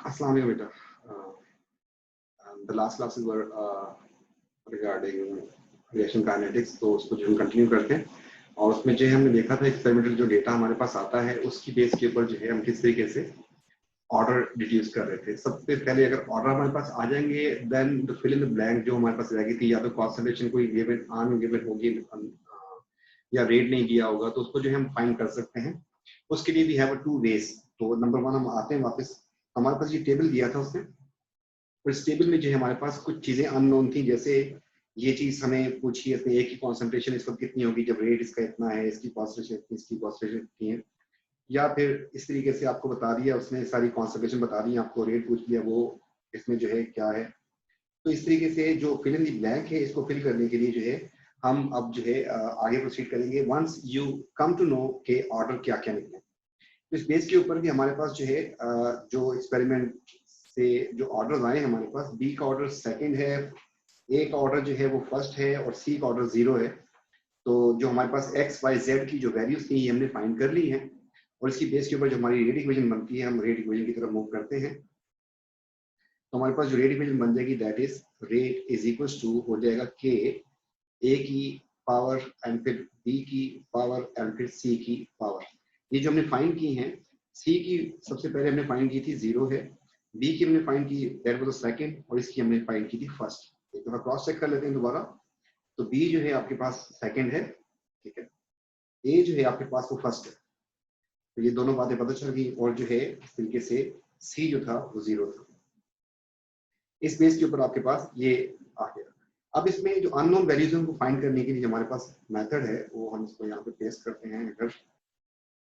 Assalamu alaikum beta. The last classes were regarding reaction kinetics, तो उसको जो हम कंटिन्यू करते हैं और उसमें जो हमने देखा था एक्सपेरिमेंटल जो डेटा हमारे पास आता है उसकी बेस के ऊपर जो है हम किस तरीके से ऑर्डर डिड्यूस कर रहे थे। सबसे पहले अगर ऑर्डर हमारे पास आ जाएंगे then the fill in the blank जो हमारे पास रहेगी थी, या तो कॉन्सेंट्रेशन कोई गिवन अनगिवन होगी या रेट नहीं दिया होगा, तो उसको जो है हम फाइंड कर सकते हैं। उसके लिए वी हैव टू वेज। तो नंबर वन हम आते हैं वापस, हमारे पास ये टेबल दिया था उसने, और इस टेबल में जो है हमारे पास कुछ चीजें अननोन थी, जैसे ये चीज हमें पूछी है इसने, एक ही कॉन्सेंट्रेशन इस वक्त कितनी होगी जब रेट इसका इतना है, इसकी कॉन्सेंट्रेशन इतनी, इसकी कॉन्सेंट्रेशन इतनी है, या फिर इस तरीके से आपको बता दिया उसने, सारी कॉन्सेंट्रेशन बता दी, आपको रेट पूछ लिया वो इसमें जो है क्या है। तो इस तरीके से जो फिल इन द ब्लैंक है इसको फिल करने के लिए जो है हम अब जो है आगे प्रोसीड करेंगे once you come to know के ऑर्डर क्या क्या निकले। तो इस बेस के ऊपर भी हमारे पास जो है जो एक्सपेरिमेंट से जो ऑर्डर आए हमारे पास, बी का ऑर्डर सेकंड है, ए का ऑर्डर जो है वो फर्स्ट है और सी का ऑर्डर 0 है। तो जो हमारे पास एक्स वाई जेड की जो वैल्यूज थी ये हमने फाइंड कर ली है, और इसकी बेस के ऊपर जो हमारी रेट इक्वेशन बनती है हम रेट इक्वेशन की तरफ मूव करते हैं। तो हमारे पास जो रेट इक्वेशन बन जाएगी that is rate is equal to हो जाएगा के ए की पावर एंड फिर बी की पावर एंड फिर सी की पावर। ये जो हमने फाइंड की है, सी की सबसे पहले हमने फाइंड की थी 0 है, बी की हमने फाइंड की दैट वाज द सेकंड, और इसकी हमने फाइंड की थी फर्स्ट। एक दफा क्रॉस चेक कर लेते हैं दोबारा। तो बी जो है आपके पास सेकंड है, ठीक है, ए जो है आपके पास वो फर्स्ट है, तो ये दोनों बातें पता चल गई, और जो है इस तरीके से सी जो था वो 0 था। इस बेस के ऊपर आपके पास ये आ गया। अब इसमें जो अननोन वैल्यूज को फाइंड करने के लिए हमारे पास मेथड है वो हम इसको यहाँ पे पेस्ट करते हैं। अगर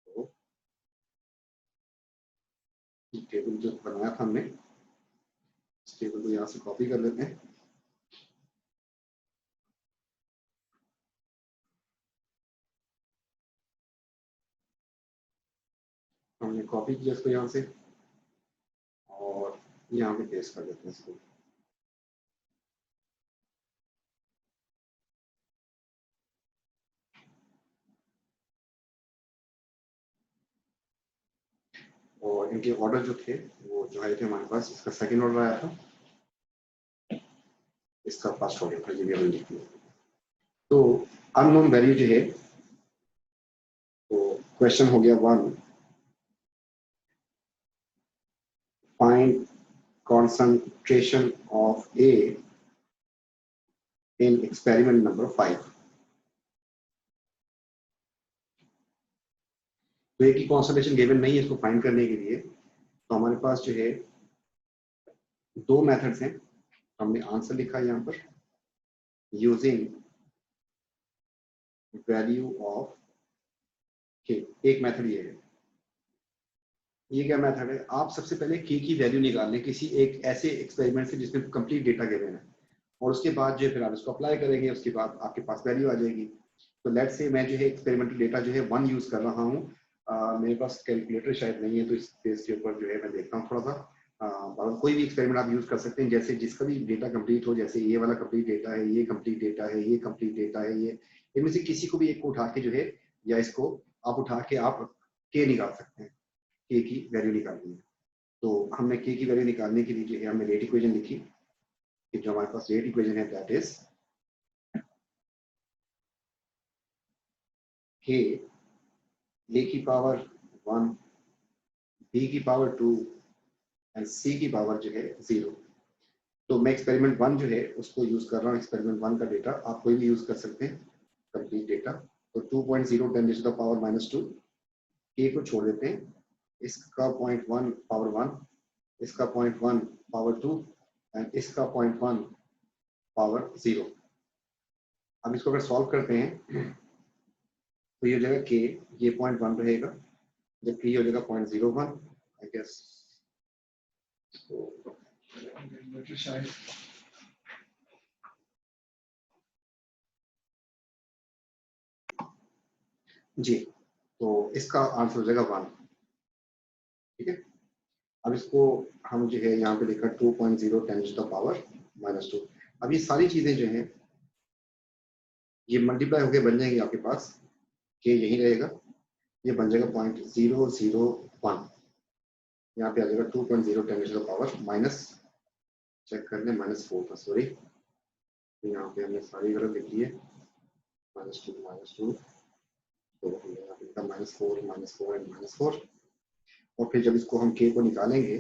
तो टेबल जो बनाया था हमने, इस टेबल को यहाँ से कॉपी कर लेते हैं। हमने कॉपी किया इसको यहाँ से और यहाँ पे पेस्ट कर देते हैं इसको। और इनके ऑर्डर जो थे वो जो आए थे हमारे पास, इसका सेकंड ऑर्डर आया था, इसका फर्स्ट ऑर्डर था, ये भी हमने लिख दिया। तो अननोन वैल्यू जो है, तो क्वेश्चन हो गया 1, find concentration of A in experiment number 5। तो A की कॉन्सेंट्रेशन गिवन नहीं है, इसको फाइंड करने के लिए तो हमारे पास जो है दो मेथड्स हैं। हमने आंसर लिखा है यहाँ पर, यूजिंग वैल्यू ऑफ के। एक मेथड ये है, ये क्या मेथड है, आप सबसे पहले के की वैल्यू निकाल लें किसी एक ऐसे एक्सपेरिमेंट से जिसमें कंप्लीट डेटा गिवन है, और उसके बाद जो है फिर आप इसको अप्लाई करेंगे, उसके बाद आपके पास वैल्यू आ जाएगी। तो लेट्स से मैं जो है एक्सपेरिमेंटल डेटा जो है 1 यूज कर रहा हूँ, मेरे पास कैलकुलेटर शायद नहीं है, तो इस बेस के ऊपर जो है मैं देखता हूँ थोड़ा सा। कोई भी एक्सपेरिमेंट आप यूज कर सकते हैं, जैसे जिसका भी डेटा कंप्लीट हो, जैसे ये वाला कंप्लीट डेटा है, ये कंप्लीट डेटा है, ये कंप्लीट डेटा है, ये इनमें से किसी को भी एक को उठा के जो है, या इसको आप उठा के आप के निकाल सकते हैं, के की वैल्यू निकालनी है। तो हमने के की वैल्यू निकालने के लिए जो है हमने रेट इक्वेशन लिखी, कि जो हमारे पास रेट इक्वेशन है दैट इज के ए की पावर 1, बी की पावर 2 एंड सी की पावर जो है 0। तो मैं एक्सपेरिमेंट 1 जो है उसको यूज कर रहा हूँ, एक्सपेरिमेंट 1 का डेटा आप कोई भी यूज कर सकते हैं, कंप्लीट डेटा। तो 2.0 10 टू द पावर -2, के को छोड़ देते हैं, इसका 0.1 पावर 1, इसका 0.1 पावर 2 एंड इसका 0.1 पावर 0। अब इसको अगर सॉल्व करते हैं तो ये हो जाएगा के, ये 0.1 रहेगा, जबकि ये हो जाएगा 0.01 आई गेस। जी, तो इसका आंसर हो जाएगा 1, ठीक है। अब इसको हम जो है यहाँ पे लिखा 2.0 10 टू द पावर -2। अब ये सारी चीजें जो हैं ये मल्टीप्लाई होके बन जाएंगी आपके पास, के यही रहेगा, ये बन जाएगा 0.001। यहाँ पे आ जाएगा 2.0 10 to the power minus, check कर लें, -4 था, सॉरी यहाँ पे हमने सारी गलत लिख ली है, -2 तो हमने यहाँ पे लिखा -4 एंड -4, और फिर जब इसको हम k को निकालेंगे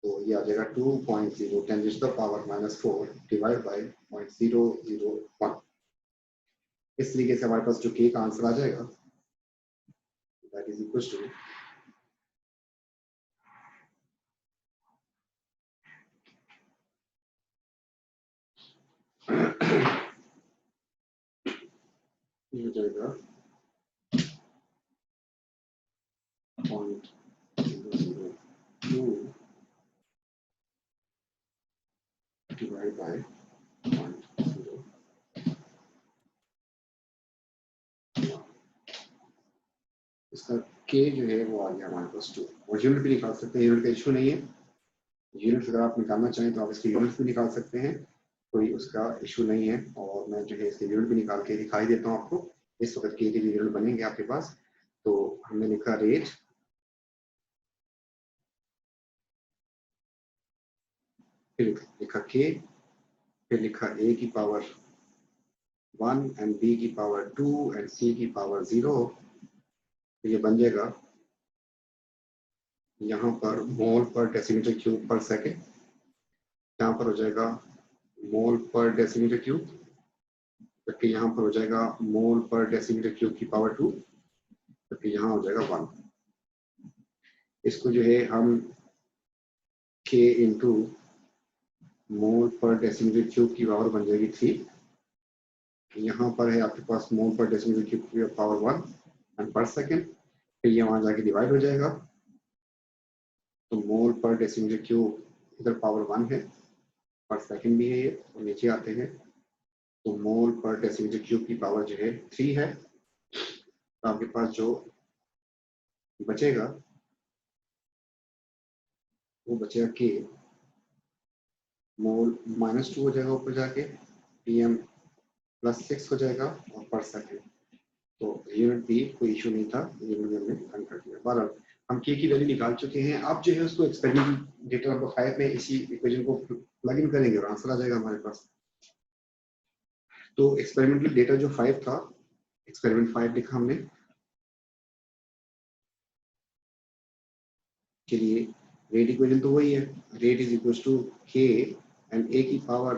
तो ये आ जाएगा 2.0 10 to the power -4 divide by 0.001। इस तरीके से हमारे पास जो k का आंसर आ जाएगा दैट इज इक्वल टू ये हो जाएगा 0.002 डिवाइड बाय 0.0, इसका k जो है वो आ गया हमारे पास 2, और यूनिट भी निकाल सकते हैं, यूनिट का इशू नहीं है, यूनिट अगर आप निकालना चाहें तो आप इसके यूनिट भी निकाल सकते हैं, कोई उसका इशू नहीं है। और मैं जो है इसके यूनिट भी निकाल के दिखाई देता हूँ आपको। इस वक्त के लिए यूनिट बनेंगे आपके पास। तो हमने लिखा रेट, फिर लिखा के, फिर लिखा ए की पावर 1 एंड बी की पावर 2 एंड सी की पावर 0। तो ये बन जाएगा यहाँ पर मोल पर डेसीमीटर क्यूब पर सेकेंड, यहाँ पर हो जाएगा मोल पर डेसीमीटर क्यूब, जबकि यहाँ पर हो जाएगा मोल पर डेसीमीटर क्यूब की पावर 2, जबकि यहाँ हो जाएगा 1। इसको जो है हम k इंटू मोल पर डेसीमीटर क्यूब की पावर बन जाएगी 3, यहाँ पर है आपके पास मोल पर डेसीमीटर क्यूब की पावर 1 एंड पर सेकेंड, फिर ये वहां जाके डिवाइड हो जाएगा, तो मोल पर डेसीमीटर क्यूब इधर पावर 1 है, पर सेकेंड भी है ये, और नीचे आते हैं तो मोल पर डेसीमीटर क्यूब की पावर जो है 3 है। तो आपके पास जो बचेगा वो बचेगा के मोल -2 हो जाएगा ऊपर जाके, pm +6 हो जाएगा, और पर सेकेंड। तो यूनिट भी कोई इशू नहीं था, यूनिट भी हमने डन कर दिया। बहरहाल हम के की वैल्यू निकाल चुके हैं। अब जो है उसको एक्सपेरिमेंट डेटा नंबर 5 में इसी इक्वेशन को प्लग इन करेंगे और आंसर आ जाएगा हमारे पास। तो एक्सपेरिमेंटल डेटा जो 5 था, एक्सपेरिमेंट 5 लिखा हमने के लिए, रेट इक्वेशन तो वही है, रेट इज इक्वल टू के एंड ए की पावर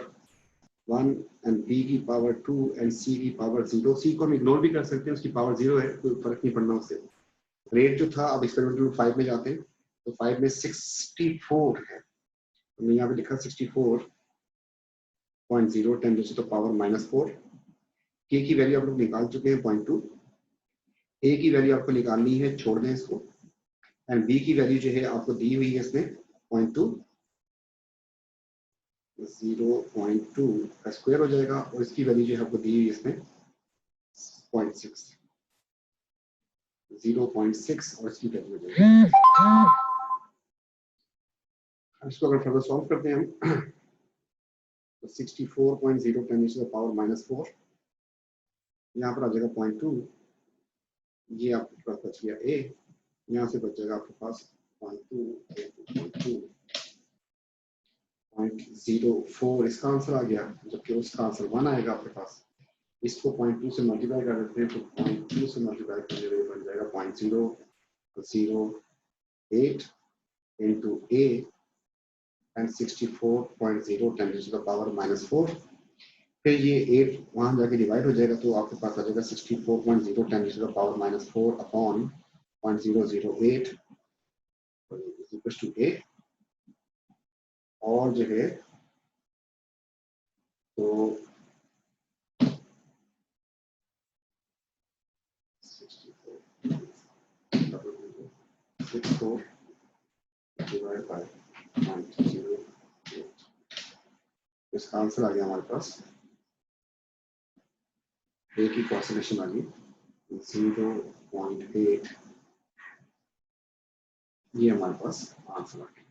1 एंड बी की पावर 2 एंड सी की पावर 0। सी को हम इग्नोर भी कर सकते हैं, उसकी पावर 0 है, कोई फर्क नहीं पड़ना उससे। रेट जो था, अब एक्सपेरिमेंटल 5 में जाते हैं तो 5 में 64 है, हमने यहाँ पे लिखा 64.0 10 to the power -4। के की वैल्यू आप लोग निकाल चुके हैं 0.2, ए की वैल्यू आपको निकालनी है, छोड़ दें इसको, एंड बी की वैल्यू जो है आपको दी हुई है इसमें 0.2, 0.2 का स्क्वायर हो जाएगा, और इसकी वैल्यू जो है आपको दी हुई है इसमें 0.6, 0.6, और इसकी वैल्यू हो जाएगी। इसको अगर फर्दर सॉल्व करते हैं हम तो 64.0 10 to the power -4, यहाँ पर आ जाएगा 0.2, ये आपके पास बच गया ए, यहाँ से बच जाएगा आपके पास 0.04, इसका आंसर आ गया, जबकि उसका आंसर 1 आएगा आपके पास। इसको 0.2 से मल्टीप्लाई कर देते हैं तो 0.2 से मल्टीप्लाई करने में बन जाएगा 0.008 into A and 64.0 10 to the power -4। फिर ये 8 वहां जाके डिवाइड हो जाएगा, तो आपके पास आ जाएगा 64.0 10 to the power -4 upon 0.008 equals to 8। और जो है तो 64 डिवाइड बाय 0.08, इसका आंसर आ गया हमारे पास, ए की कॉन्सोलेशन आ गई 0.8, ये हमारे पास आंसर आ गया।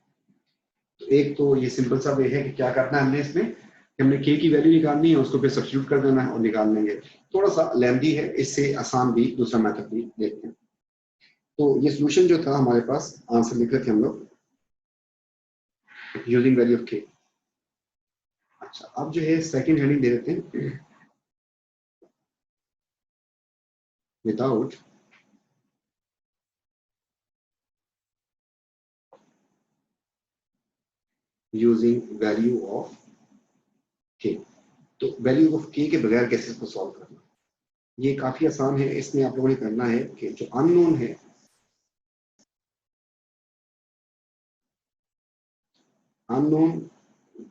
तो एक तो ये सिंपल सा वे है कि क्या करना है हमने इसमें, कि हमने के की वैल्यू निकालनी है, उसको फिर सब्स्टिट्यूट कर देना है और निकाल लेंगे। थोड़ा सा लेंथी है, इससे आसान भी दूसरा मेथड भी देखते हैं। तो ये सोल्यूशन जो था हमारे पास, आंसर लिख रहे थे हम लोग यूजिंग वैल्यू ऑफ के। अच्छा, अब जो है सेकंड हेडिंग दे देते हैं, विदाउट यूजिंग वैल्यू ऑफ के। तो वैल्यू ऑफ के के बगैर कैसे इसको सॉल्व करना, ये काफी आसान है। इसमें आप लोगों ने करना है कि जो अननोन है, अननोन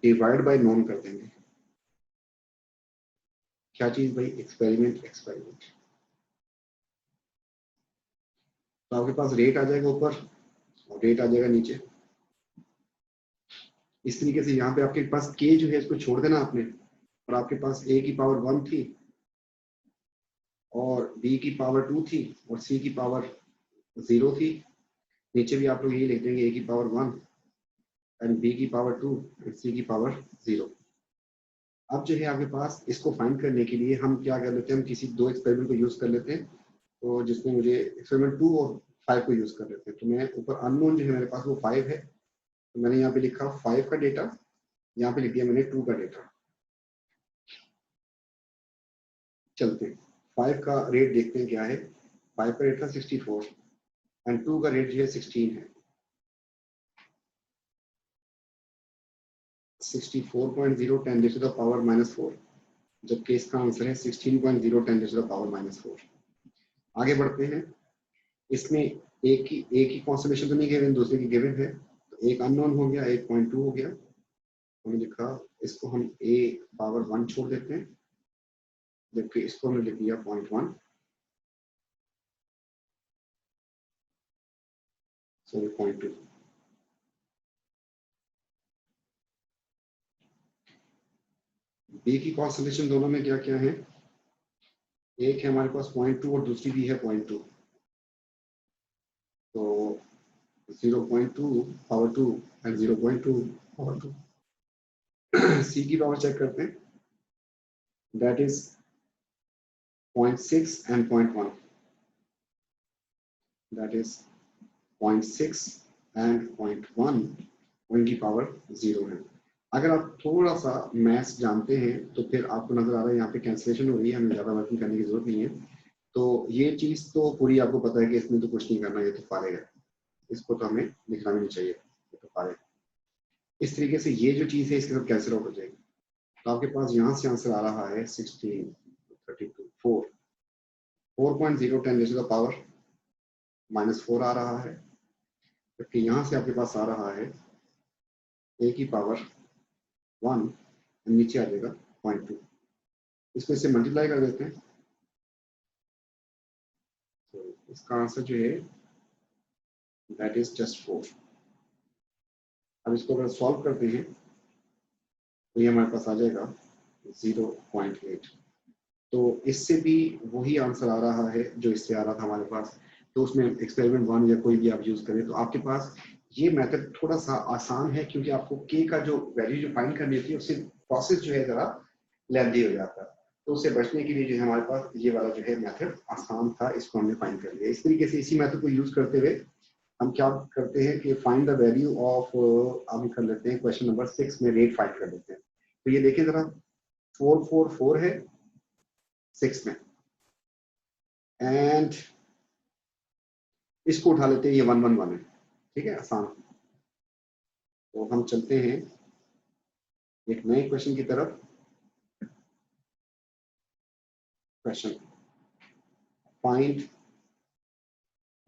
डिवाइड बाय नोन कर देंगे। क्या चीज भाई? एक्सपेरिमेंट। एक्सपेरिमेंट तो आपके पास रेट आ जाएगा ऊपर और रेट आ जाएगा नीचे। इस तरीके से यहाँ पे आपके पास के जो है इसको छोड़ देना आपने, और आपके पास ए की पावर 1 थी और बी की पावर 2 थी और सी की पावर 0 थी। नीचे भी आप लोग यही लिख देंगे, ए की पावर 1 एंड बी की पावर 2 एंड सी की पावर 0। अब जो है आपके पास इसको फाइंड करने के लिए हम क्या कर लेते हैं, हम किसी दो एक्सपेरिमेंट को यूज कर लेते हैं। तो जिसमें मुझे एक्सपेरिमेंट 2 और 5 को यूज कर लेते हैं। तो मैं ऊपर अननोन जो है मेरे पास वो 5 है, तो मैंने यहाँ पे लिखा 5 का डेटा, यहाँ पे लिख दिया मैंने 2 का डेटा। चलते हैं 5 का रेट देखते हैं क्या है। 5 का रेट था 64 एंड 2 का रेट जो है 16 है। 64.0 10 टू द पावर -4, जबकि इसका आंसर है 16.0 10 टू द पावर -4। आगे बढ़ते हैं। इसमें एक ही कॉन्स्टलेशन तो नहीं गिवन, दूसरे की गिवन है। तो एक अननोन हो गया, एक 0.2 हो गया। हमने लिखा इसको हम ए पावर 1 छोड़ देते हैं, जबकि इसको हमने लिख दिया 0.1, सॉरी 0.2। बी की कॉन्स्टलेशन दोनों में क्या क्या है? एक है हमारे पास 0.2 और दूसरी भी है 0.2। तो 0.2 पावर 2 एंड 0.2 पावर 2। सी की पावर चेक करते हैं, that is 0.6 and 0.1, that is 0.6 and 0.1, उनकी पावर 0 है। अगर आप थोड़ा सा मैथ्स जानते हैं तो फिर आपको नजर आ रहा है यहाँ पे कैंसिलेशन हो रही है, हमें ज्यादा वर्किंग करने की जरूरत नहीं है। तो ये चीज तो पूरी आपको पता है कि इसमें तो कुछ नहीं करना, ये तो फारेगा, इसको तो हमें लिखना भी नहीं चाहिए, ये तो फारेगा। इस तरीके से ये जो चीज है इसके साथ कैंसिल आउट हो जाएगी। तो आपके पास यहाँ से आंसर आ रहा है 16, 32, 4, 4.0 10 टू द पावर -4 आ रहा है, जबकि यहाँ से आपके पास आ रहा है ए की पावर 1, नीचे आ जाएगा 0.2। इसको इससे मल्टीप्लाई कर देते हैं, तो इसका आंसर जो है दैट इज जस्ट 4। अब इसको अगर सॉल्व करते हैं तो ये हमारे पास आ जाएगा 0.8। तो इससे भी वही आंसर आ रहा है जो इससे आ रहा था हमारे पास। तो उसमें एक्सपेरिमेंट 1 या कोई भी आप यूज करें तो आपके पास ये मेथड थोड़ा सा आसान है, क्योंकि आपको के का जो वैल्यू जो फाइंड करनी होती है उससे प्रोसेस जो है जरा लेंदी हो जाता है। तो उससे बचने के लिए जो है हमारे पास ये वाला जो है मेथड आसान था, इसको हमने फाइंड कर लिया। इस तरीके से इसी मेथड को यूज करते हुए हम क्या करते हैं कि फाइंड द वैल्यू ऑफ, हम कर लेते हैं क्वेश्चन नंबर 6 में रेट फाइंड कर लेते हैं। तो ये देखिए जरा, 444 है 6 में, एंड इसको उठा लेते हैं, ये 111 है। ठीक है, आसान। तो हम चलते हैं एक नए क्वेश्चन की तरफ। Question, find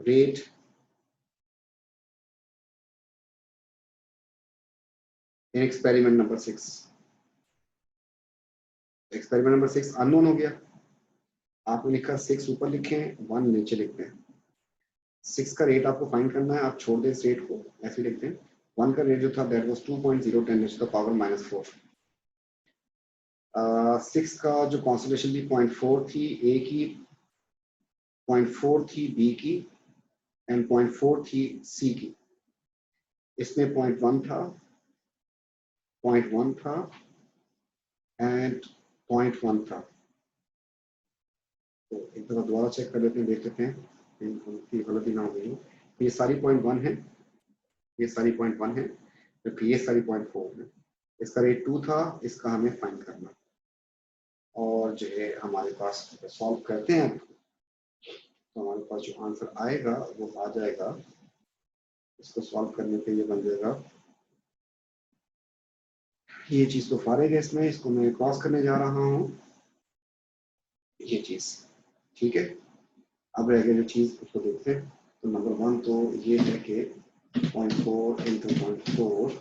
rate in experiment number 6। Experiment number 6 unknown हो गया। आपने लिखा 6 ऊपर लिखे, 1 नीचे लिखते हैं। 6 का रेट आपको फाइंड करना है, आप छोड़ दें इस रेट को, ऐसे लिखते हैं। 1 का रेट जो था that was 2.0 10 to the power -4। 6 का जो कॉन्स्टलेशन थी 0.4 थी ए की, 0.4 थी बी की एंड 0.4 थी सी की। इसमें 0.1 था, 0.1 था एंड 0.1 था। तो एक दफा दोबारा चेक कर लेते हैं, देख लेते हैं। उनकी गलती ना हो गई, तो ये सारी 0.1 है, ये सारी 0.1 है, जबकि ये सारी 0.4 है। इसका रेट 2 था, इसका हमें फाइंड करना, और जो है हमारे पास सॉल्व करते हैं तो हमारे पास जो आंसर आएगा वो आ जाएगा। इसको सॉल्व करने के लिए बन जाएगा, ये चीज तो फारेग है इसमें, इसको मैं क्रॉस करने जा रहा हूँ, ये चीज ठीक है। अब रह गया जो चीज, उसको देखते हैं। तो नंबर 1 तो ये है कि 0.4 इंटू 0.4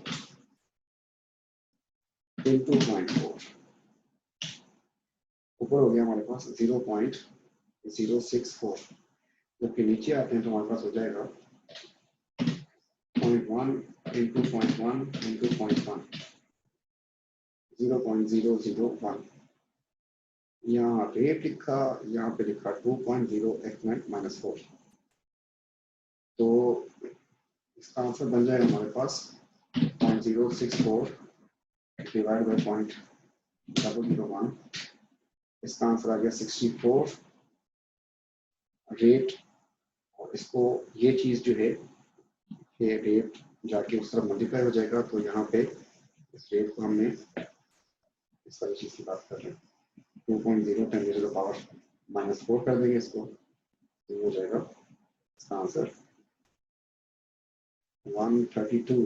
इंटू 0.4, ऊपर हो गया हमारे पास 0.064, जबकि नीचे आते हैं तो हमारे पास हो जाएगा 0.1 इंटू 0.1 इंटू 0.1, 0.001। यहाँ रेट लिखा, यहाँ पे लिखा 2.0x-4, तो इसका आंसर बन जाएगा हमारे पास 0.064 डिवाइड बाई 0.001। इसका आंसर आ गया 64 रेट, और इसको ये चीज जो है ये रेट जाके उस तरफ मल्टीप्लाई हो जाएगा, तो यहाँ पे इस रेट को हमने इस वाली चीज की बात कर रहे हैं 2.0 10 टू द पावर -4 कर देंगे इसको, तो हो जाएगा इसका आंसर 132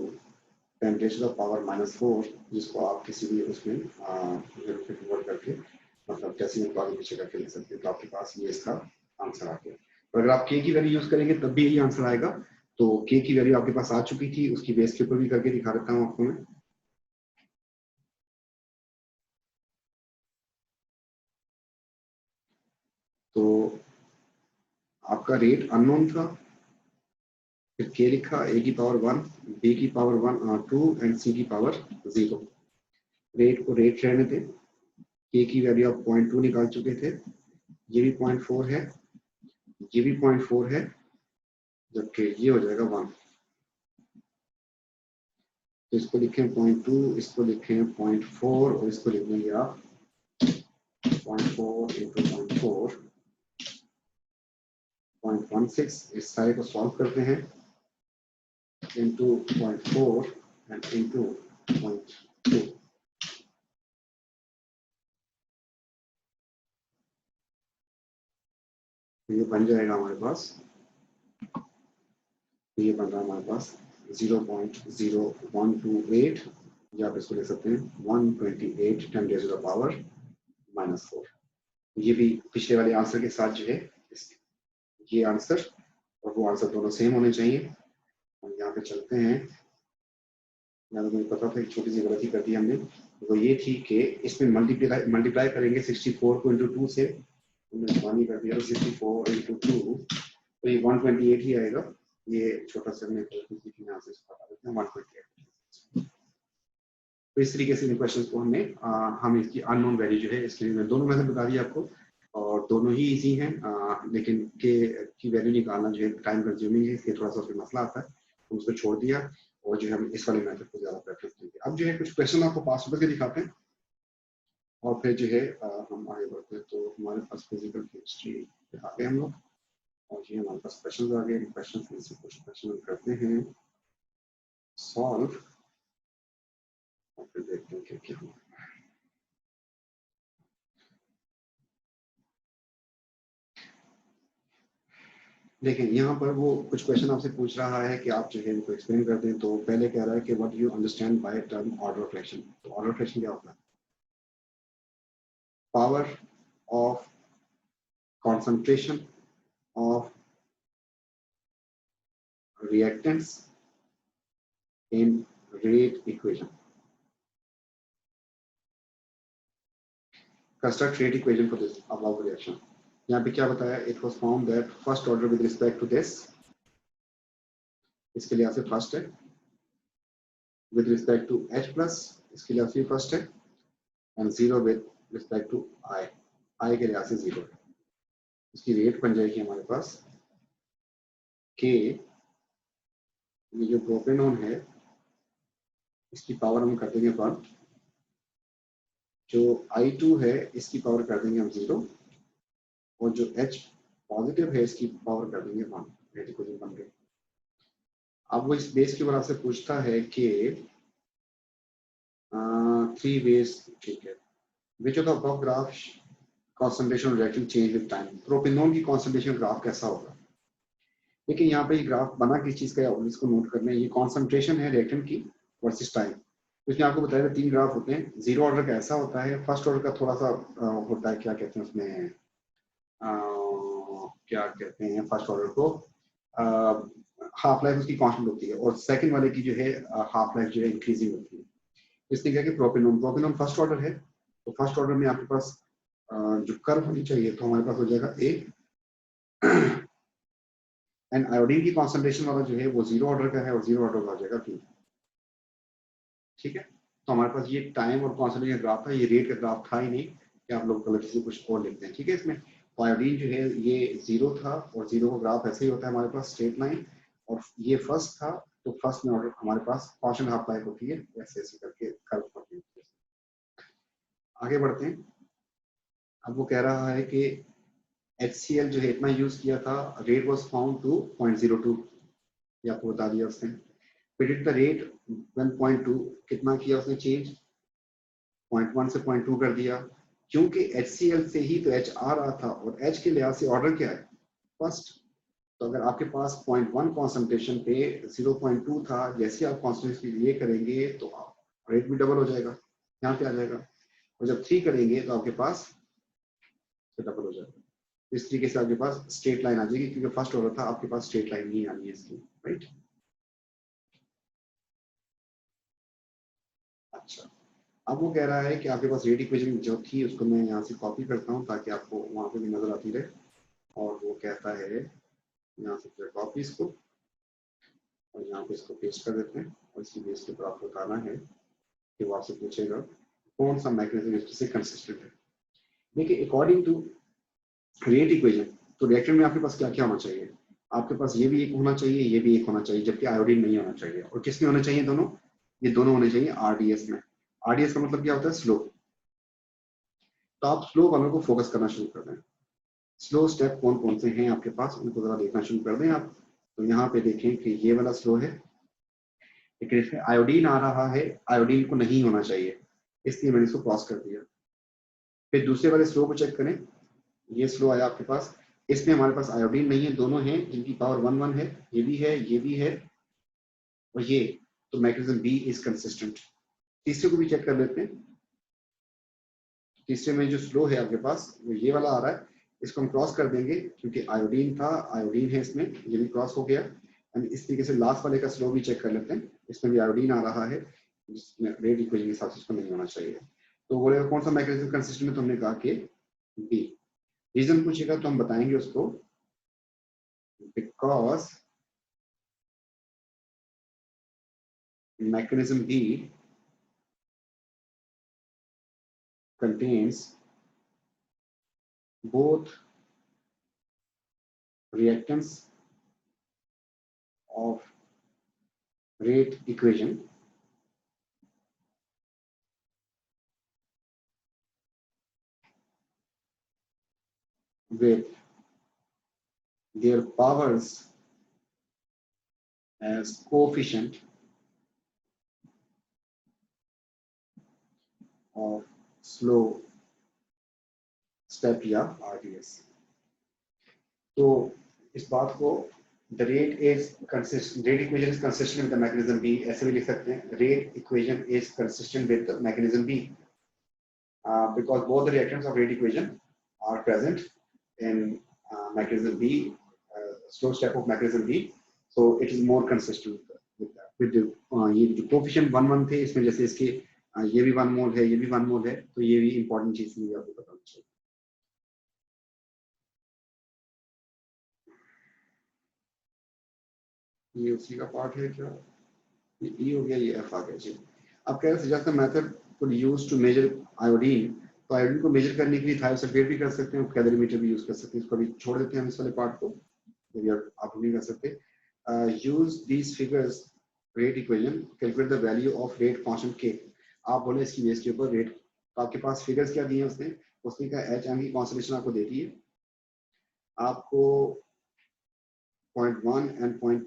10 टू द पावर -4, जिसको आप किसी भी उसमें कन्वर्ट करके मतलब डेसिमल को आगे पीछे करके लिख सकते हैं, तो आपके पास ये इसका आंसर आ गया। और अगर आप के की वैल्यू यूज करेंगे तब भी यही आंसर आएगा। तो के की वैल्यू आपके पास आ चुकी थी, उसकी बेस के ऊपर भी करके दिखा देता हूँ आपको मैं। तो आपका रेट अननोन था, फिर के लिखा, ए की पावर 1, बी की पावर 2 एंड सी की पावर 0। रेट को रेट रहने थे, के की वैल्यू आप 0.2 निकाल चुके थे, ये भी 0.4 है, ये भी 0.4 है, जबकि ये हो जाएगा 1। तो इसको लिखें 0.2, इसको लिखें 0.4, और इसको लिख देंगे आप 0.4 इंटू 0.4 0.16। इस सारे को सॉल्व करते हैं, इंटू 0.4 एंड इंटू 0.2। ये बन जाएगा हमारे पास, ये बन रहा है हमारे पास 0.0128, या आप इसको ले सकते हैं 128 10 टू द पावर -4। ये भी पिछले वाले आंसर के साथ जो है ये आंसर और वो आंसर दोनों सेम होने चाहिए। हम यहाँ पे चलते हैं, यहाँ तो मुझे पता था एक छोटी सी गलती कर दी हमने, वो ये थी कि इसमें मल्टीप्लाई करेंगे 64 को इंटू 2 से, हमने जवानी कर दिया 64 इंटू 2, तो ये 128 ही आएगा। ये छोटा सा हमने यहाँ से बता देते हैं 128। तो इस तरीके से इन क्वेश्चंस को हमने हम इसकी अननोन वैल्यू जो है, इसके लिए मैं दोनों मेथड बता दिया आपको, और दोनों ही इजी हैं, लेकिन के की वैल्यू निकालना जो है टाइम कंज्यूमिंग है, इसलिए थोड़ा सा फिर मसला आता है, तो उसको छोड़ दिया, और जो है हम इस वाले मेथड को ज्यादा प्रेफरेंस देंगे। अब जो है कुछ क्वेश्चन आपको पास करके दिखाते हैं, और फिर जो है हम आगे बढ़ते हैं। तो हमारे पास फिजिकल केमिस्ट्री आ गए हम लोग, और ये हमारे पास क्वेश्चन आ गए। क्वेश्चन में से कुछ क्वेश्चन करते हैं सॉल्व, और फिर देखते हैं क्या हुआ। देखें यहाँ पर वो कुछ क्वेश्चन आपसे पूछ रहा है कि आप जो है इनको एक्सप्लेन कर दें। तो पहले कह रहा है कि what you understand by term order of reaction. तो ऑर्डर ऑफ रिएक्शन क्या होता है? Power of concentration of reactants in rate equation. Construct rate equation for this above reaction. यहाँ पे क्या बताया? It was found that first order with respect to this, इसके लिए आपसे फर्स्ट है, with respect to H plus इसके लिए आपसे फर्स्ट है, and 0 with respect to I, I के लिए आपसे 0 है। इसकी रेट बन जाएगी हमारे पास K, ये जो प्रोपेनॉन है इसकी पावर हम कर देंगे 1, जो I2 है इसकी पावर कर देंगे हम 0, और जो H पॉजिटिव है इसकी पावर कर देंगे 1, रेट इक्वेशन बन गई। अब वो इस बेस के ऊपर आपसे पूछता है कि 3 ways, ठीक है, which of the above graph concentration reaction change with time। Propanol की concentration ग्राफ कैसा होगा? देखिए यहाँ पे ये ग्राफ बना किस चीज का है इसको नोट करना है। ये कॉन्सेंट्रेशन है रिएक्टेंट की वर्सेस टाइम। इसमें आपको बताया था 3 ग्राफ होते हैं। जीरो ऑर्डर का ऐसा होता है, फर्स्ट ऑर्डर का थोड़ा सा होता है, क्या कहते हैं उसमें, क्या कहते हैं फर्स्ट ऑर्डर को, हाफ लाइफ उसकी कांस्टेंट होती है, और सेकंड वाले की जो है हाफ लाइफ जो है इंक्रीजिंग होती है। इसने क्या कि प्रोपेनॉल फर्स्ट ऑर्डर है, तो फर्स्ट ऑर्डर में आपके पास जो कर्व होनी चाहिए तो हमारे पास हो जाएगा ए, एंड आयोडीन की कॉन्सेंट्रेशन वाला जो है वो जीरो ऑर्डर का है और जीरो ऑर्डर का हो जाएगा 2। ठीक है, तो हमारे पास ये टाइम और कॉन्सेंट्रेशन ग्राफ था, ये रेट का ग्राफ था ही नहीं कि आप लोग गलती से कुछ और लिखते हैं। ठीक है, इसमें तो आयोडीन जो है ये 0 था, और 0 का ग्राफ ऐसे ही होता है हमारे पास स्ट्रेट लाइन, और ये फर्स्ट था, तो फर्स्ट में ऑर्डर हमारे पास कॉन्स्टेंट हाफ लाइफ होती है, ऐसे ऐसे करके कर्व होती है। आगे बढ़ते हैं। अब वो कह रहा है कि HCl जो है इतना यूज किया था, रेट वाज फाउंड टू 0.02, ये आपको बता दिया उसने। प्रेडिक्ट द रेट 1.2, कितना किया उसने चेंज, 0.1 से 0.2 कर दिया, क्योंकि HCl से ही तो H आ रहा था, और H के लिहाज से ऑर्डर क्या है फर्स्ट। तो अगर आपके पास 0.1 कॉन्सेंट्रेशन पे 0.2 था, जैसे आप कॉन्सेंट्रेशन ये करेंगे तो रेट भी डबल हो जाएगा, यहाँ पे आ जाएगा, और जब 3 करेंगे तो आपके पास डबल हो जाएगा। इस तरीके से आपके पास स्ट्रेट लाइन आ जाएगी, क्योंकि फर्स्ट ऑर्डर था, आपके पास स्ट्रेट लाइन नहीं आनी है इसकी, राइट। अच्छा, अब वो कह रहा है कि आपके पास रेट इक्वेशन जो थी उसको मैं यहाँ से कॉपी करता हूँ ताकि आपको वहां पे भी नजर आती रहे। और वो कहता है यहाँ से कॉपी इसको, और यहाँ पे इसको पेस्ट कर देते हैं, और इसकी बेस के ऊपर आपको बताना है कि वो आपसे पूछेगा कौन सा मैकेनिज्म इससे कंसिस्टेंट है। देखिए, अकॉर्डिंग टू रेट इक्वेशन, तो रिएक्टर में आपके पास क्या क्या होना चाहिए, आपके पास ये भी एक होना चाहिए, ये भी एक होना चाहिए, जबकि आयोडीन नहीं होना चाहिए। और किसमें होने चाहिए दोनों, ये दोनों होने चाहिए आरडीएस में। आरडीएस का मतलब क्या होता है, स्लो। तो आप स्लो वालों को फोकस करना शुरू कर दें। स्लो स्टेप कौन कौन से हैं आपके पास, उनको जरा देखना शुरू कर दें आप। तो यहाँ पे देखें कि ये वाला स्लो है, लेकिन इसमें आयोडीन आ रहा है, आयोडीन को नहीं होना चाहिए, इसलिए मैंने इसको क्रॉस कर दिया। फिर दूसरे वाले स्लो को चेक करें, ये स्लो आया आपके पास, इसमें हमारे पास आयोडीन नहीं है, दोनों हैं जिनकी पावर 1 1 है, ये भी है, ये भी है, और ये, तो मैकेनिज्म बी इज कंसिस्टेंट। तीसरे को भी चेक कर लेते हैं। तीसरे में जो स्लो है आपके पास वो ये वाला आ रहा है, इसको हम क्रॉस कर देंगे क्योंकि आयोडीन था, आयोडीन है इसमें, ये भी क्रॉस हो गया। एंड इस तरीके से लास्ट वाले का स्लो भी चेक कर लेते हैं, इसमें भी आयोडीन आ रहा है, जिसमें रेट इक्वेशन के हिसाब से इसको नहीं होना चाहिए। तो बोलेगा कौन सा मैकेनिज्म कंसिस्टेंट है, तो हमने कहा कि बी। रीजन पूछेगा तो हम बताएंगे उसको, because mechanism B contains both reactants of rate equation with their powers as coefficient of slow step या RDS। तो इस बात को the rate is consistent, rate equation is consistent with the mechanism B, ऐसे भी लिख सकते हैं, rate equation is consistent with the mechanism B because both the reactants of rate equation are present in mechanism B, slow step of mechanism B, so it is more consistent with that, with the ये जो coefficient 1 1 थे इसमें, जैसे इसके ये भी 1 मोल है, ये भी 1 मोल है, तो ये भी इंपॉर्टेंट चीज मुझे आपको बताना चाहिए। ये उसी का पार्ट है क्या, ये E हो गया, ये F आ गया जी। अब कह रहे suggest the method could use to measure iodine, तो आयोडीन को मेजर करने के लिए थायोसल्फेट भी कर सकते हैं, कैलोरीमीटर भी यूज कर सकते हैं, इसको अभी छोड़ देते हैं हम इस वाले पार्ट को, यदि आप नहीं कर सकते। Use these figures rate equation calculate the value of rate constant के। आप बोले इसकी बेस के ऊपर रेट, तो आपके पास फिगर्स क्या दिए हैं उसने, उसने कहा एच एम की कॉन्सेंट्रेशन आपको दे दी है, आपको 0.1 and point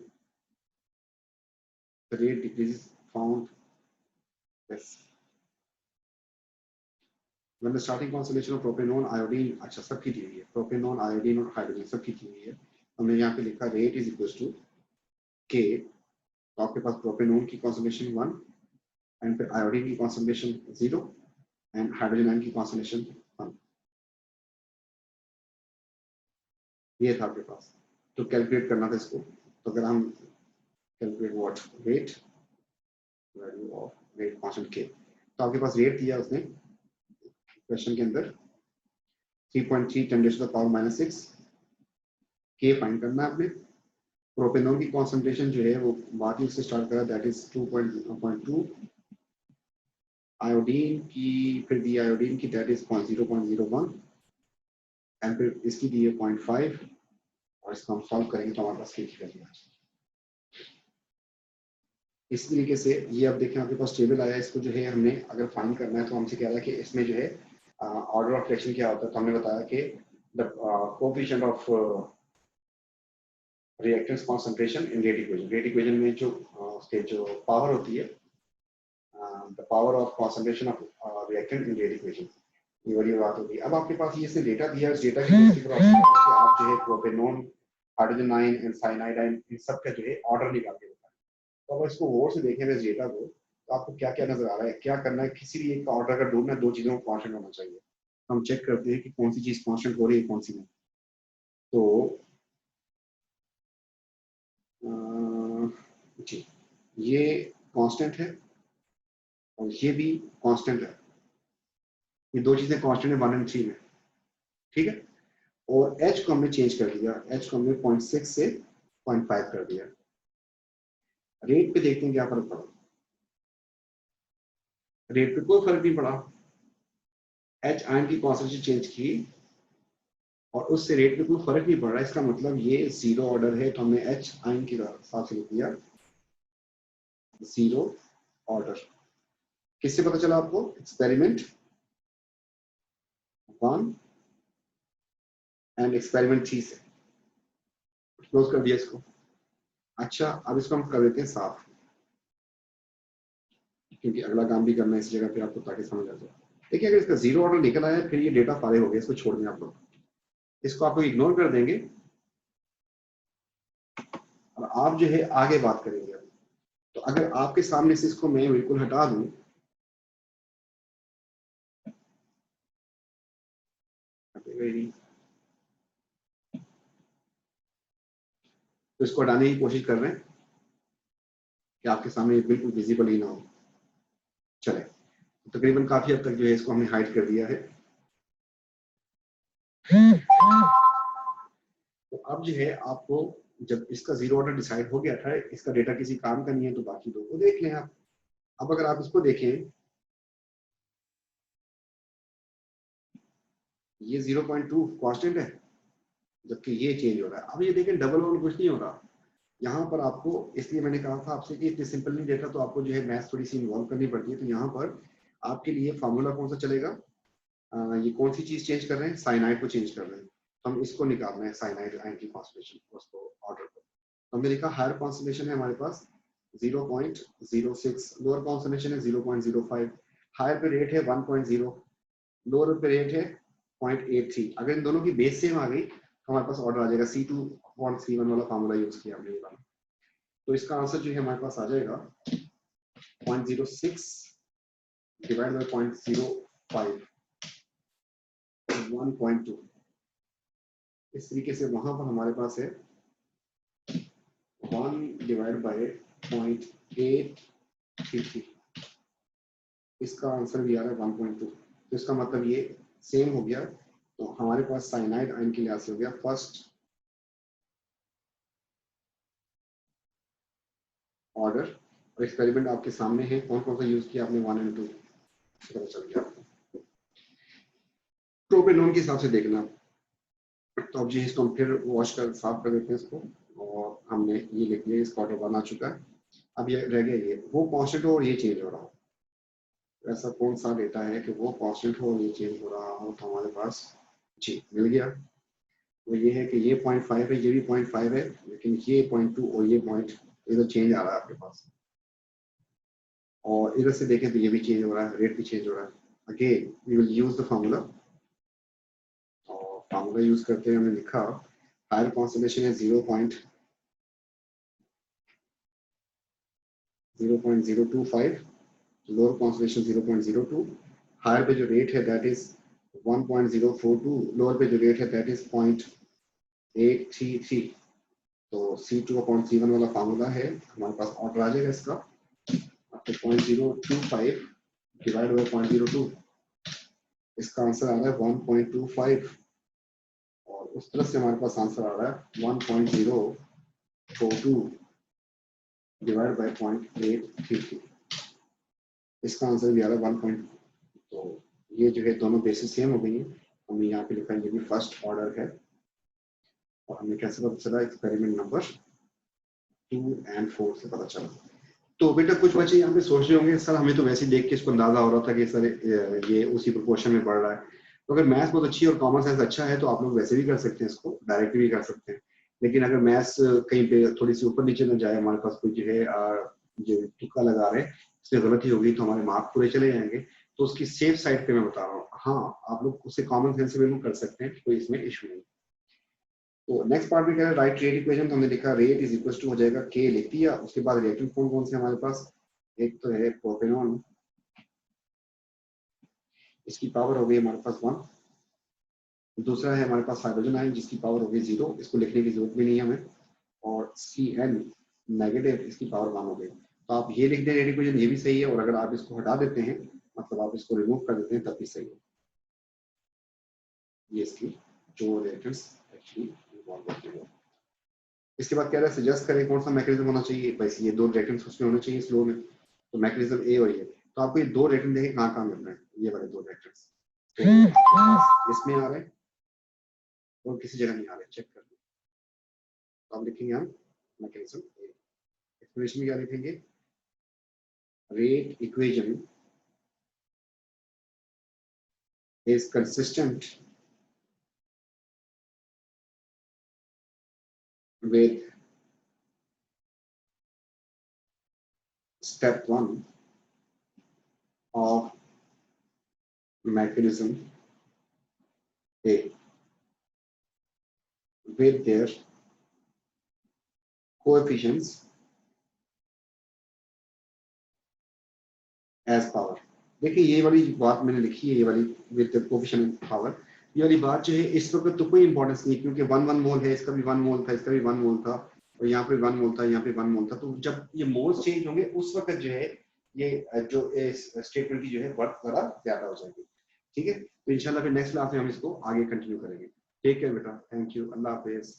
the rate decreases found yes when the starting concentration of propanone iodine अच्छा सबकी दी हुई है propanone iodine और हाइड्रोजन सबकी दी हुई है हमने यहाँ पे लिखा रेट इज इक्वल टू के तो आपके पास प्रोपेनोन की कॉन्सेंट्रेशन 1 एंड फिर आयोडीन की कॉन्सेंट्रेशन 0 एंड हाइड्रोजन आयन की कॉन्सेंट्रेशन 1 ये था आपके पास तो कैलकुलेट करना था इसको तो अगर हम calculate what rate value of rate constant के तो आपके पास रेट दिया उसने क्वेश्चन के अंदर 3.3 10 टू द पावर -6 के फाइंड करना है आपने प्रोपेनॉल की कॉन्सेंट्रेशन जो है वो बात ही उससे स्टार्ट करा दैट इज 2.2 आयोडीन की फिर दी आयोडीन की दैट इज 0.01 एंड फिर इसकी दी है 0.5 और इसको हम सॉल्व करेंगे तो हमारे पास क्या दिया इस तरीके से ये अब देखें आपके पास टेबल आया इसको जो है हमने अगर फाइंड करना है तो हमसे कह रहा है कि इसमें जो है ऑर्डर ऑफ रिएक्शन क्या होता है तो हमने बताया कि the coefficient of reactance concentration in rate equation में जो उसके जो पावर होती है the power of concentration of reactant in rate equation ये वाली बात होगी अब आपके पास ये इसने डेटा दिया है डेटा के बेसिस पर आप जो है propanone hydrogen ion and cyanide ion इन सब का जो है ऑर्डर निकाल के बताएं तो अब इसको गौर से देखें इस डेटा को तो आपको क्या क्या नजर आ रहा है क्या करना है किसी भी एक का ऑर्डर अगर ढूंढना है दो चीजों को कांस्टेंट होना चाहिए हम चेक करते हैं कि कौन सी चीज कांस्टेंट हो रही है कौन सी नहीं तो जी ये कांस्टेंट है और ये भी कांस्टेंट है ये दो चीजें कांस्टेंट है 1 और 3 में ठीक है और h को हमने चेंज कर दिया h को हमने 0.6 से 0.5 कर दिया रेट पे देखते हैं क्या फर्क पड़ा रेट पे कोई फर्क नहीं पड़ा h आयन की कॉन्सेंट्रेशन चेंज की और उससे रेट पे कोई फर्क नहीं पड़ रहा इसका मतलब ये जीरो ऑर्डर है तो हमने h आयन के साथ लिख दिया जीरो ऑर्डर किससे पता चला आपको एक्सपेरिमेंट 1 एंड एक्सपेरिमेंट 3 से क्लोज कर दिया इसको अच्छा अब इसको हम कर देते हैं साफ क्योंकि अगला काम भी करना है इस जगह पे आपको ताकि समझ आ जाए देखिए अगर इसका जीरो ऑर्डर निकल आया फिर ये डेटा फारे हो गए इसको छोड़ दें आप लोग इसको आप लोग इग्नोर कर देंगे और आप जो है आगे बात करेंगे तो अगर आपके सामने से इसको मैं बिल्कुल हटा दूं तो इसको हटाने की कोशिश कर रहे हैं कि आपके सामने बिल्कुल विजिबल ही ना हो चले तकरीबन काफी हद तक जो है इसको हमने हाइड कर दिया है तो अब जो है आपको जब इसका जीरो ऑर्डर डिसाइड हो गया था इसका डेटा किसी काम का नहीं है तो बाकी दो को देख लें आप अब अगर आप इसको देखें ये 0.2 कांस्टेंट है जबकि ये चेंज हो रहा है अब ये देखें डबल वन कुछ नहीं हो रहा यहाँ पर आपको इसलिए मैंने कहा था आपसे कि इतने सिंपल नहीं डेटा तो आपको जो है मैथ्स थोड़ी सी इन्वॉल्व करनी पड़ती है तो यहाँ पर आपके लिए फार्मूला कौन सा चलेगा ये कौन सी चीज चेंज कर रहे हैं साइनाइड को चेंज कर रहे हैं तो हम इसको निकाल रहे हैं साइनाइड आयन की कॉन्सेंट्रेशन उसको ऑर्डर को तो हमने लिखा हायर कॉन्सेंट्रेशन है हमारे पास 0.06 लोअर कॉन्सेंट्रेशन है 0.05 हायर पे रेट है 1.0 लोअर पे रेट है 0.83 अगर इन दोनों की बेस सेम आ गई तो हमारे पास ऑर्डर आ जाएगा C2.31 वाला फार्मूला यूज किया हमने ये वाला तो इसका आंसर जो है हमारे पास आ जाएगा 0.06 डिवाइड बाय 0.05 1.2 इस तरीके से वहां पर हमारे पास है 1 डिवाइड बाय 0.833 इसका आंसर भी आ रहा है 1.2 तो इसका मतलब ये सेम हो गया तो हमारे पास साइनाइड आयन के लिहाज से हो गया फर्स्ट ऑर्डर और एक्सपेरिमेंट आपके सामने है कौन कौन सा यूज किया आपने 1 और 2 पता चल गया आपको प्रोपेनॉन के हिसाब से देखना तो अब जी इसको हम फिर वॉश कर साफ कर देते हैं इसको और हमने ये लिख लिया इसका ऑर्डर बना चुका है अब ये रह गया ये वो कांस्टेंट हो और ये चेंज हो रहा हो ऐसा कौन सा डेटा है कि वो कांस्टेंट हो और ये चेंज हो रहा हो तो हमारे पास जी मिल गया वो ये है कि ये 0.5 है, ये भी 0.5 है, लेकिन ये 0.2 और ये पॉइंट इधर चेंज आ रहा है आपके पास, और इधर से देखें तो ये भी चेंज हो रहा है, रेट भी चेंज हो रहा है। Again we will use the formula, और फार्मूला यूज करते हुए हमने लिखा हायर कॉन्सेंट्रेशन है 0.025, लोअर कॉन्सेंट्रेशन 0.02, हायर पे जो रेट है दैट इज 1.042, लोअर पे जो रेट है दैट इज 0.833। तो C2/C1 वाला फार्मूला है हमारे पास, ऑर्डर आ जाएगा इसका आपको 0.025 डिवाइड बाय 0.02, इसका आंसर आ रहा है 1.25, और उस तरफ से हमारे पास आंसर आ रहा है 1.042 डिवाइड बाय 0.833, इसका आंसर भी आ रहा है 1. तो ये जो है दोनों बेसिस सेम हो गई है, हमने यहाँ पे लिखा है ये भी फर्स्ट ऑर्डर है, और हमें कैसे पता चला, एक्सपेरिमेंट नंबर 2 और 4 से पता चला। तो बेटा कुछ बच्चे यहाँ पे सोच रहे होंगे सर हमें तो वैसे ही देख के इसको अंदाजा हो रहा था कि सर ये उसी प्रोपोर्शन में बढ़ रहा है। तो अगर मैथ्स बहुत अच्छी और कॉमन सेंस अच्छा है तो आप लोग वैसे भी कर सकते हैं, इसको डायरेक्ट भी कर सकते हैं। लेकिन अगर मैथ्स कहीं पे थोड़ी सी ऊपर नीचे न जाए, हमारे पास कोई जो है जो तुक्का लगा रहे हैं इसमें गलती होगी तो हमारे मार्क पूरे चले जाएंगे, तो उसकी सेफ साइड पे मैं बता रहा हूँ। हाँ आप लोग उससे कॉमन सेंस से बिल्कुल कर सकते हैं, कोई इसमें इशू नहीं। तो नेक्स्ट पार्ट में क्या है, राइट रेट इक्वेशन, तो हमने लिखा रेट इज इक्वल टू हो जाएगा के लिख दिया, उसके बाद रिएक्टेंट कौन कौन से हमारे पास, एक तो है प्रोपेनॉन, इसकी पावर हो गई हमारे पास 1, दूसरा है हमारे पास हाइड्रोजन आयन जिसकी पावर हो गई 0, इसको लिखने की जरूरत भी नहीं है हमें, और Cn नेगेटिव, इसकी पावर 1 हो गई। तो आप ये लिख दें रेट इक्वेशन, ये भी सही है, और अगर आप इसको हटा देते हैं, मतलब आप इसको रिमूव कर देते हैं, तब भी सही है। ये इसकी जो रिएक्टेंट्स एक्चुअली इन्वॉल्व होते हैं। इसके बाद कह रहा है सजेस्ट करें कौन सा मैकेनिज्म होना चाहिए, बस ये दो रिएक्टेंट्स उसमें होने चाहिए स्लो में, तो मैकेनिज्म ए और ये। तो आपको ये दो रिएक्टेंट देखें कहाँ कहाँ मिल रहे हैं, ये वाले दो रिएक्टेंट्स तो इसमें आ रहे हैं और किसी जगह नहीं आ रहे, चेक कर लो। तो आप लिखेंगे हम मैकेनिज्म ए, एक्सप्लेनेशन में क्या लिखेंगे, rate equation is consistent with step 1 of mechanism A with their coefficients as power। देखिए ये वाली बात मैंने लिखी है, ये वाली विद कोएफिशिएंट पावर, ये वाली बात जो है इस वक्त तो कोई इंपॉर्टेंस नहीं, क्योंकि 1 मोल है, इसका भी 1 मोल था, इसका भी 1 मोल था, और यहाँ पे 1 मोल था, यहाँ पे 1 मोल था। तो जब ये मोल्स चेंज होंगे उस वक्त जो है ये जो इस स्टेटमेंट की जो है वर्थ जरा ज्यादा हो जाएगी। ठीक है, तो इंशाल्लाह फिर नेक्स्ट क्लास में हम इसको आगे कंटिन्यू करेंगे। टेक केयर बेटा, थैंक यू, अल्लाह हाफिज।